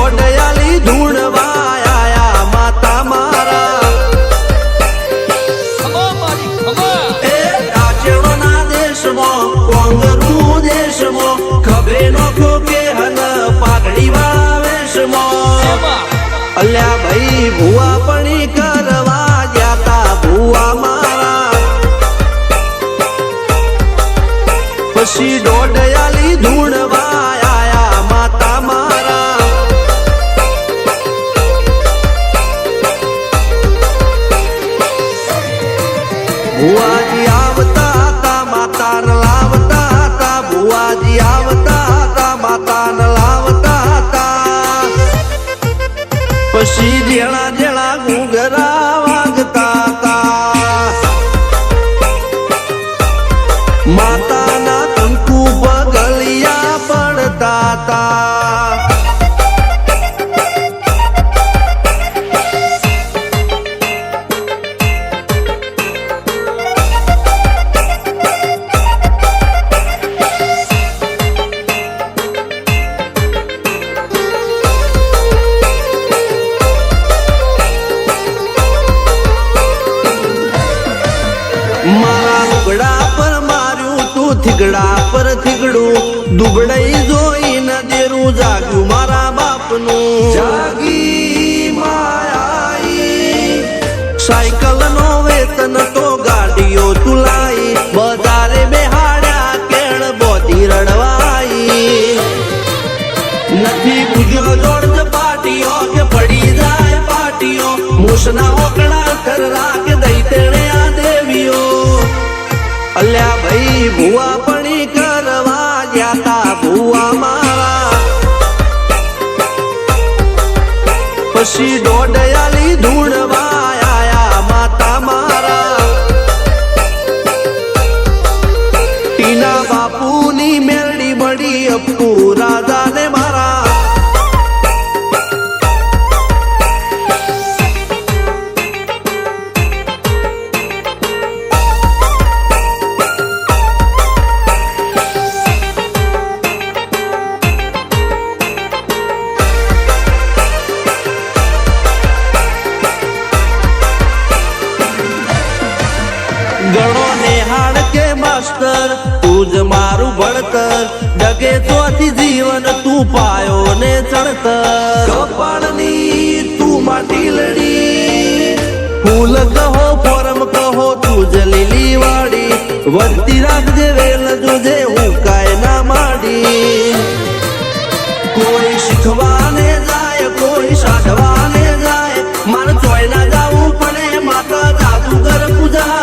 ડોડયાલી ધૂણવા આયા માતા મારા એ રાજ્યના દેશમાં કોંગરું દેશમાં ખભે નોખો કે હન પાઘડી વાવેશમાં અલ્યા ભાઈ ભુવા પણી કરવા જાતા ભુવા મારા પછી ડોડયાલી ધૂણવા આયા માતા મારા ભુવાજી આવતા હતા માતાને લાવતા હતા ભુવાજી આવતા હતા માતાને લાવતા હતા પછી જેણા જેણા ઘૂંઘરા વાગતા હતા માતાના કંકુ પગલિયા પડતા હતા મારા લુગડા પર માર્યું તું થીગડા પર થીગડું દુબળઈ જોઈને દેરું જાગ્યું મારા બાપનું જાગી માયાઈ સાયકલ નો વેતન તો ગાડીઓ તુલાઈ બજારે બેહાડ્યા કેળ બોધી રડવાઈ નથી પૂજ્યો જોડ પાટીઓ કે પડી જાય પાટીઓ મૂસના ઓકડા થરરા કે દઈ તેણે આ દેવીઓ અલ્યા ભાઈ ભુવા પણી કરવા જાતા ભુવા મારા પછી ડોડયાલી ધૂણવા આયા માતા મારા ટીના બાપુની મેરડી બળી અપ્પુ રાજાને મારા ગણો નેહાળ કે માસ્ટર તું જ મારું ભણતર ડગે તોથી જીવન તું પાયો ને ચણતર કપાળની તું માટીલડી ફૂલ કહો ફોરમ કહો તું જ લીલી વાડી વધતી રાખજે વેલ જોજે હું કાય ના માડી કોઈ શીખવાને જાય કોઈ સાધવાને જાય માર ચોય ના જાવું પડે માતા જાદુગર પૂજા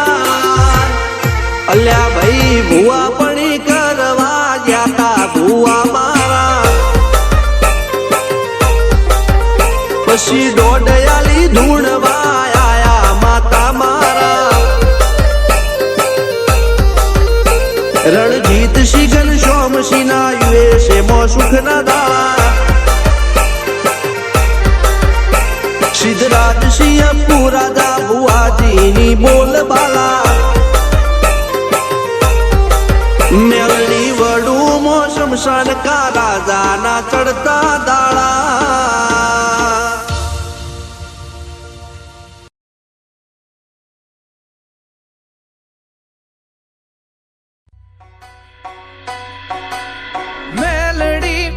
અલ્યા ભાઈ ભુવા પણી કરવા જાતા ભુવા મારા પછી ડોડયાલી ધૂણવા આયા માતા મારા રણજીત સિંહ ઘનશ્યામ સિંહ ના યુએસએ માં સુખ ના દાળા સિદ્ધરાજ સિંહ અપ્પુ રાજા ભુવાજીની બોલ બાલા મેલની વડું મોસમ શનકા રાજાના ચડતા દાળા મેલડી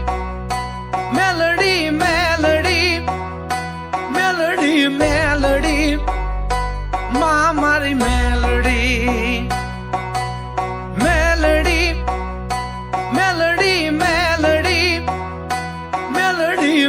મેલડી મેલડી મેલડી મેલડી માં મારી મેલડી મેલડી મેલડી મેલડી મેલડી મેલડી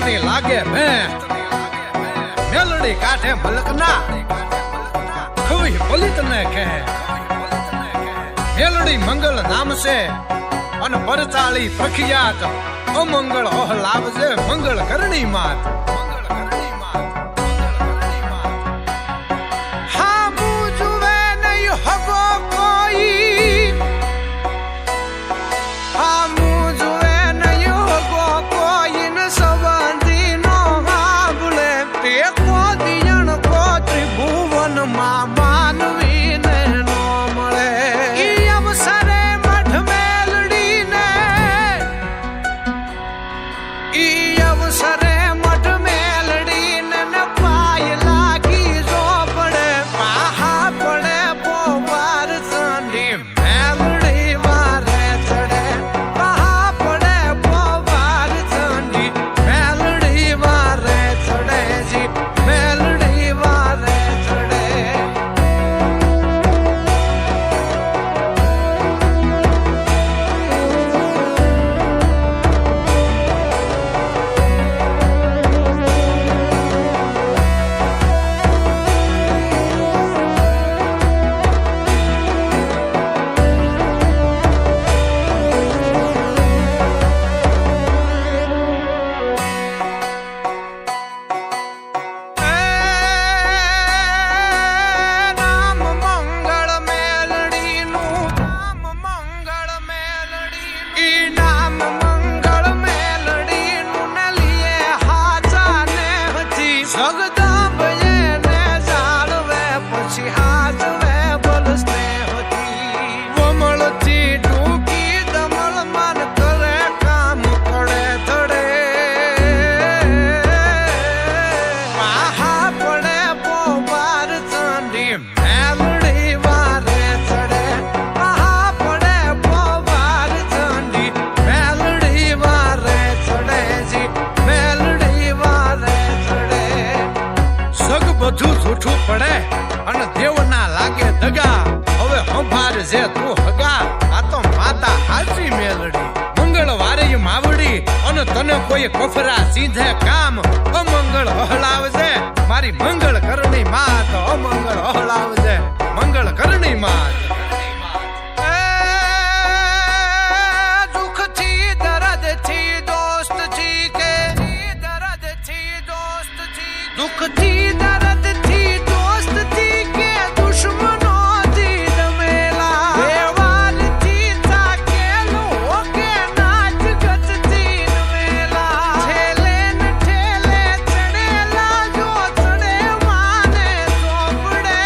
ચટણી લાગે મેં મેલડી કાઠે મલકના ખવી બોલી તને કહે મેલડી મંગલ નામ છે અને પરચાળી પ્રખ્યાત અમંગળ ઓહ લાવજે મંગળ કરણી માત હા મુજવે નહીં હગો કોઈ હા મુજવે નહીં હગો કોઈ ન સંબંધી નો હાબલે તે કોદિયણ કો ત્રિભુવન માં માનવી ને નો મળે ઈ અવસરે મઠ મેલડી ને ઈ અવસરે મઠ મેલડી ને ન પાય લાગી જો પડે પાહા પડે પોવાર ચંડી મેલડી વારે ચડે પાહા પડે પોવાર ચંડી મેલડી વારે ચડે જી મેલડી વારે ચડે રામ મંગળ મેલડીનું નામ મંગળ મેલડીનું ઈ નામ મંગળ મેલડીનું ને લીએ હાચા ને હતી જગદંબ એને જાળવે પછી હાચવે બોલસ્ને હતી વમળથી ડૂકી દમળ મન કરે કામ પડે ધડે પાહા પડે પોવાર ચંડી મેલડી વારે ચડે પાહા પડે પોવાર ચંડી મેલડી વારે ચડે જી મેલડી વારે ચડે સગ બધું જૂઠું પડે અને દેવના લાગે દગા હવે સંભાર છે તું હગા આ તો માતા હાચી મેલડી મંગળવારે માવડી અને તને કોઈ કફરા સીધે કામ અમંગળ હલાવજે મારી મંગળ કરણી માત અમંગળ હલાવજે મંગળ કરણી માત દુઃખથી દર્દથી દોસ્તથી કે દર્દથી દોસ્તથી દુઃખથી દર્દથી દોસ્તથી કે દુશ્મનો દીદ મેલા દેવાલથી તાકેલું કે નાચ ગતથી મેલા છેલે ને ઠેલે ચડેલા જો ચડે માને ચોપડે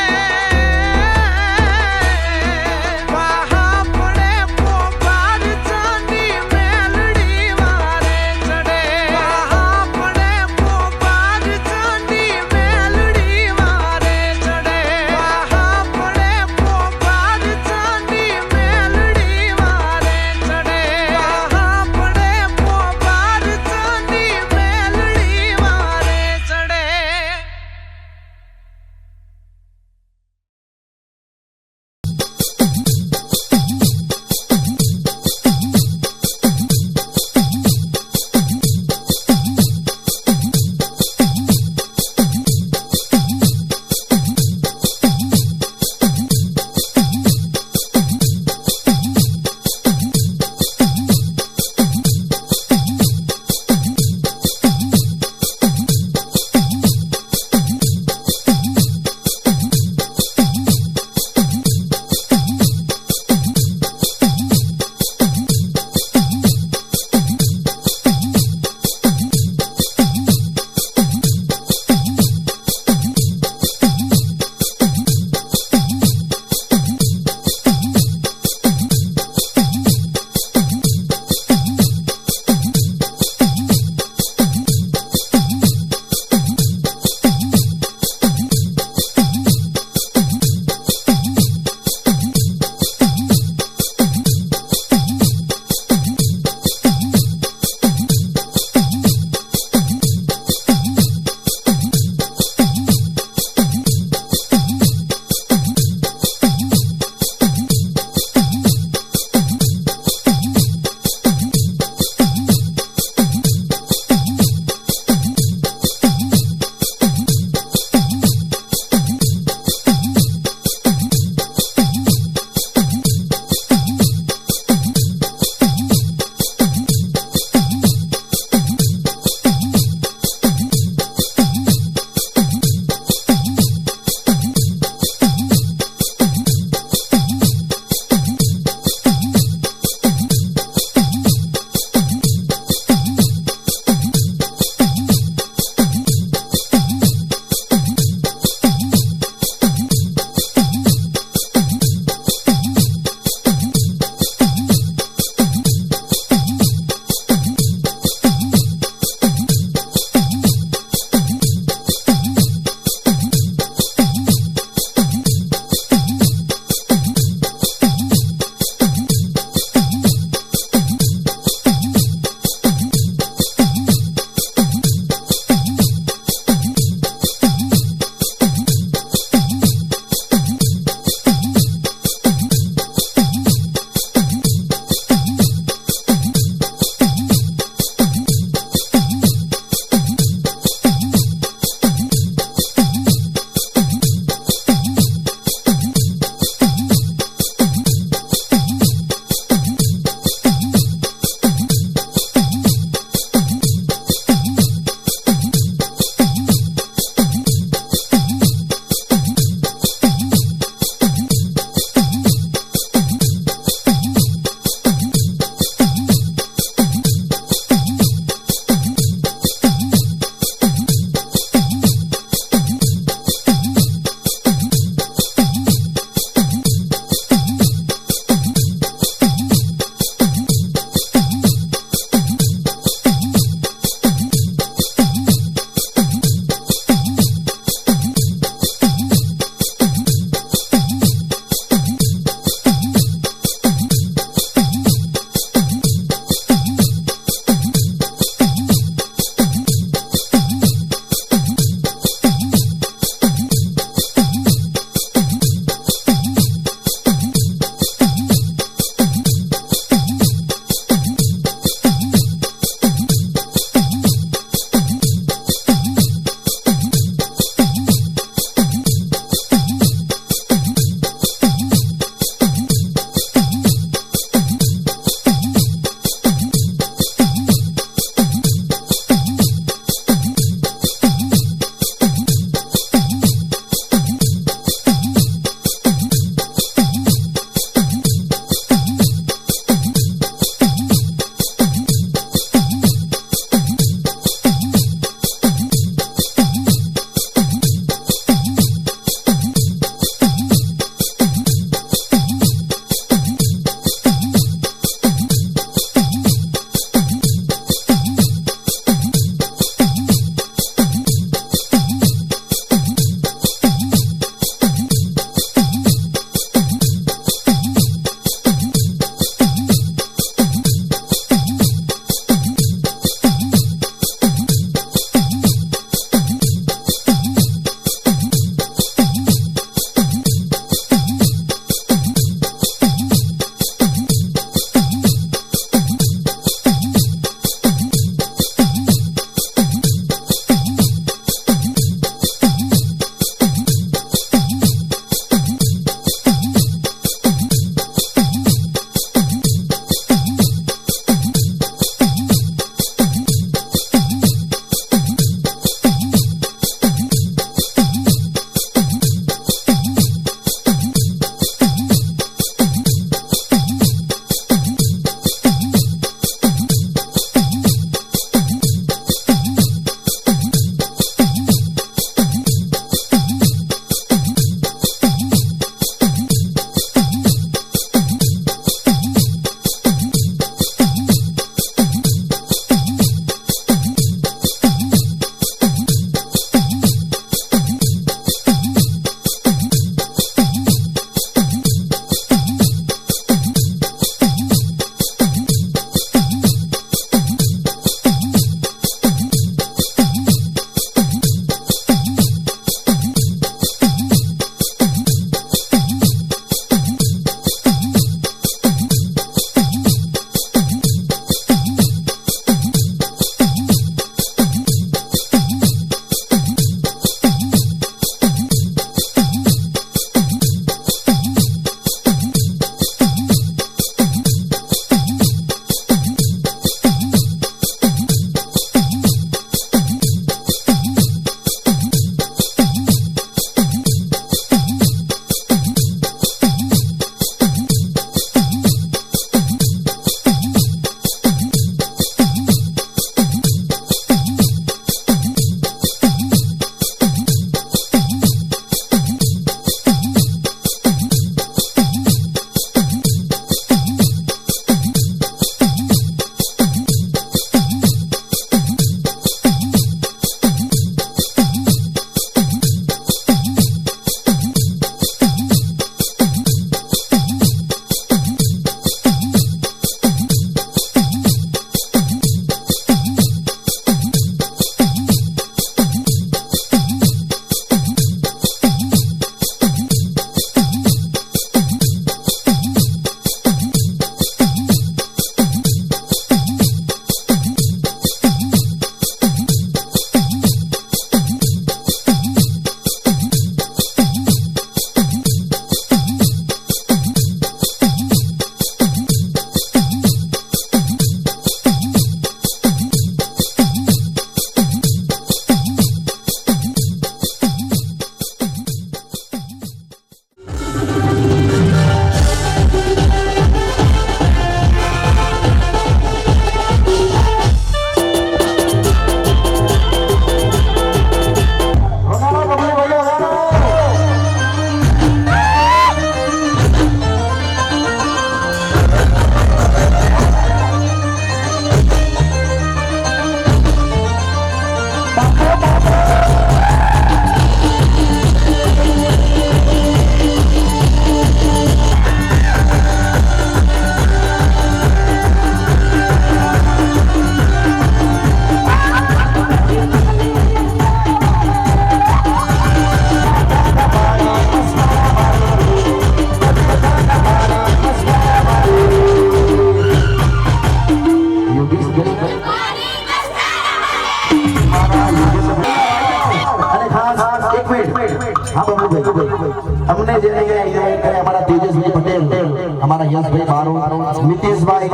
યશભાઈ બારો મિતેશભાઈ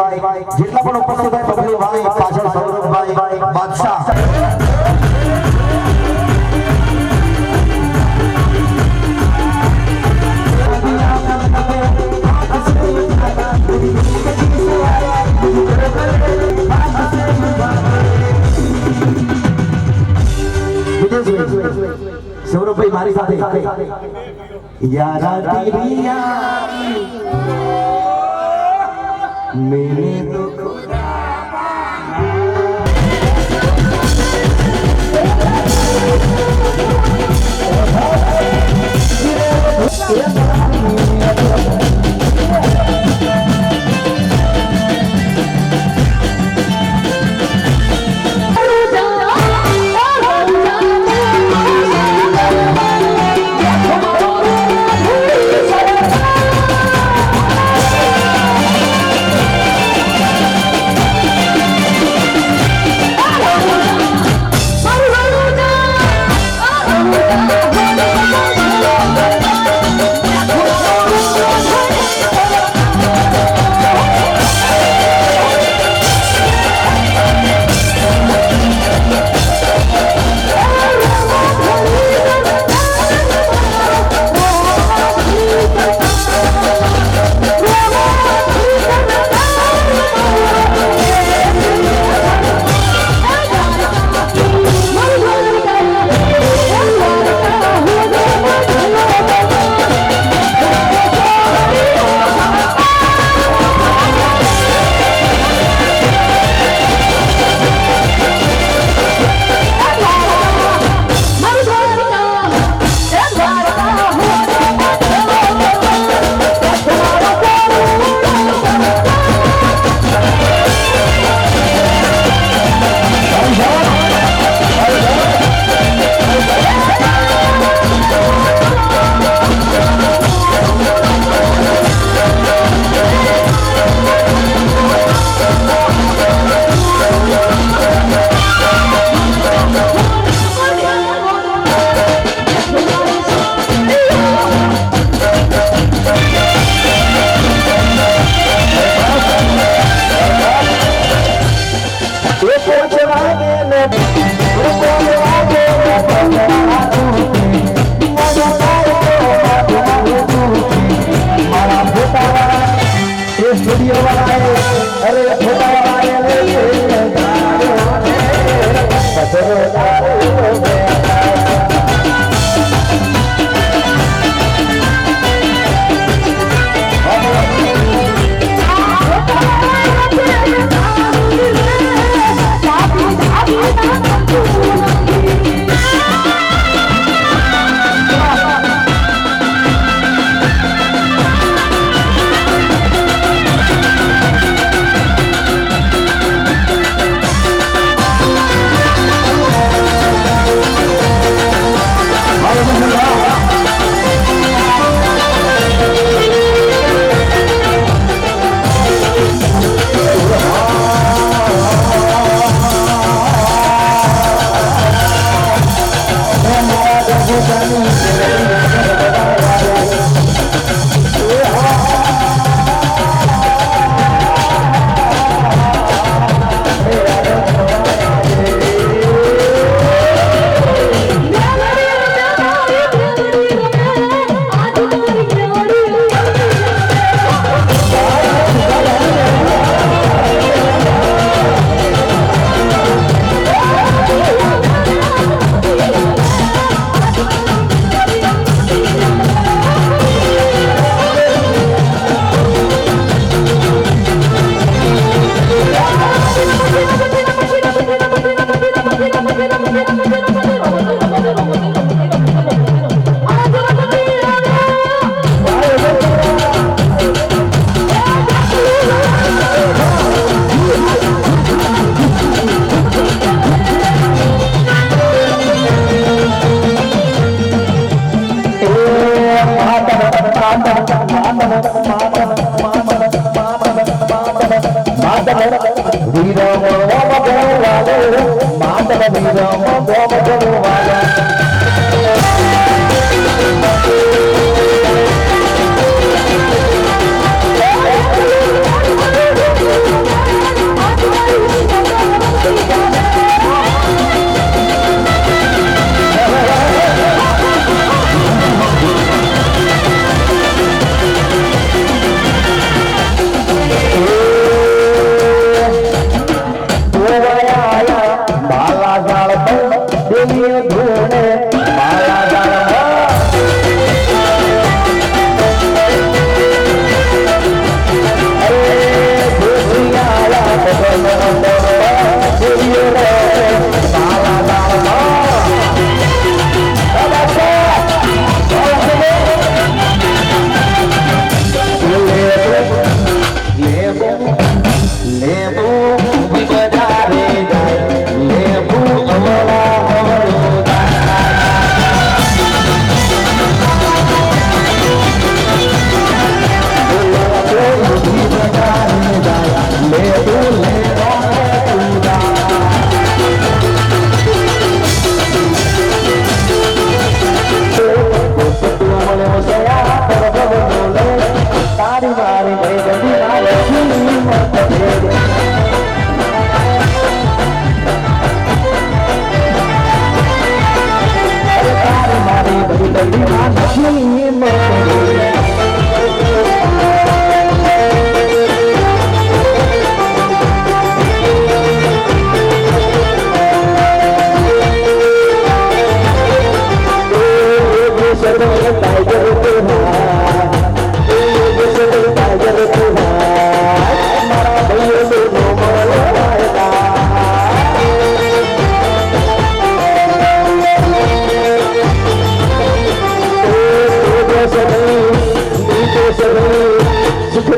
જેટલા પણ ઉપસ્થિત હોય બબલીભાઈ પાછળ સૌરભભાઈ બાદશાહ સૌરભભાઈ મારી સાથે યારા તેરી મેને તો स्टूडियो वाला अरे छोटा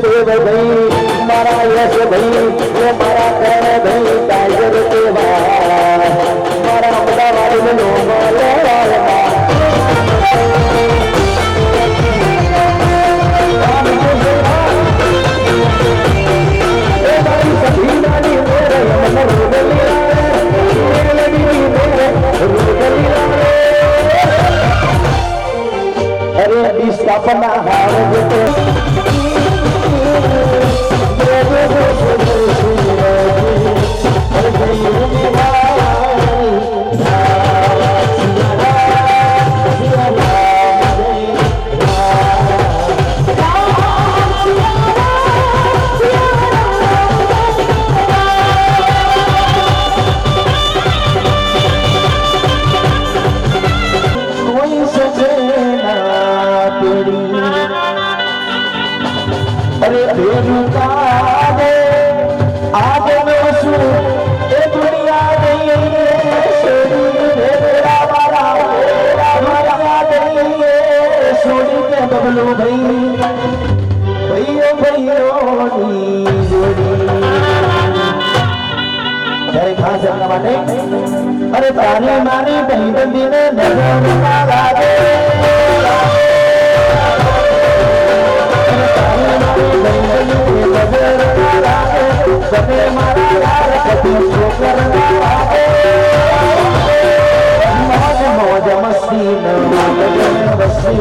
દેવ ભાઈ મારા યશ ભાઈ એ મારા કરણ ભાઈ ટાઈગર કેવા મારા અમદાવાદ નો अरे स्थापना हार अरे बेरुका दे आज मैं सु ए दुनिया नहीं मेरा वाला दे सोनी के बबलू भाई भैयो नी जोड़ी जय खास करने अरे तारी मारी बहन दिन नजर लगा दे सने मारा यार कभी ठोकर ना आए मौज मौज मस्ती न लगे बस्ती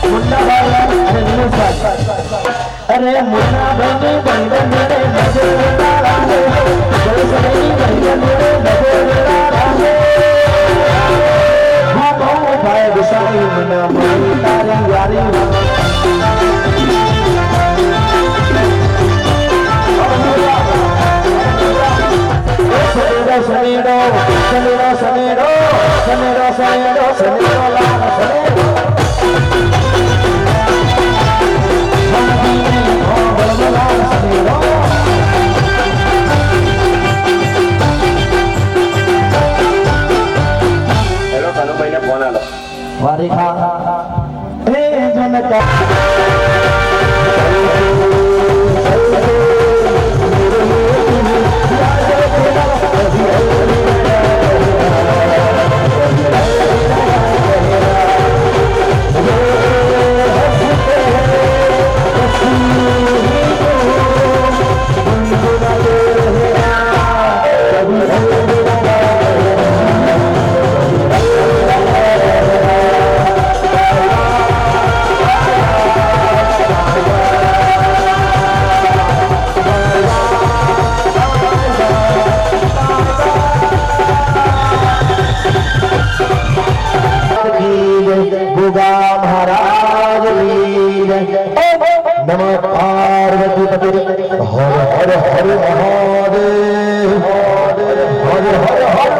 मुन्ना वाला अरे मुन्ना बनी बंदन मेरे नजर ना आए जय सनी बंदन मेरे नजर ना आए भाई विशाली मना मारी तारी यारी सनेरो सनेरो सनेरो सनेरो सनेरो सनेरो लाल सनेरो सनेरो हेलो कानू भाई ने फोन आलो वारिखा हे जनता महाराज नमः पार्वती पते हर हर हर महादेव हर हर हर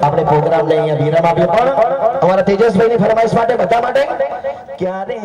આપણે પ્રોગ્રામ ને અહીંયા વિરામ આપ્યો પણ અમારા તેજસભાઈ ની ફરમાઈશ માટે બધા માટે ક્યારે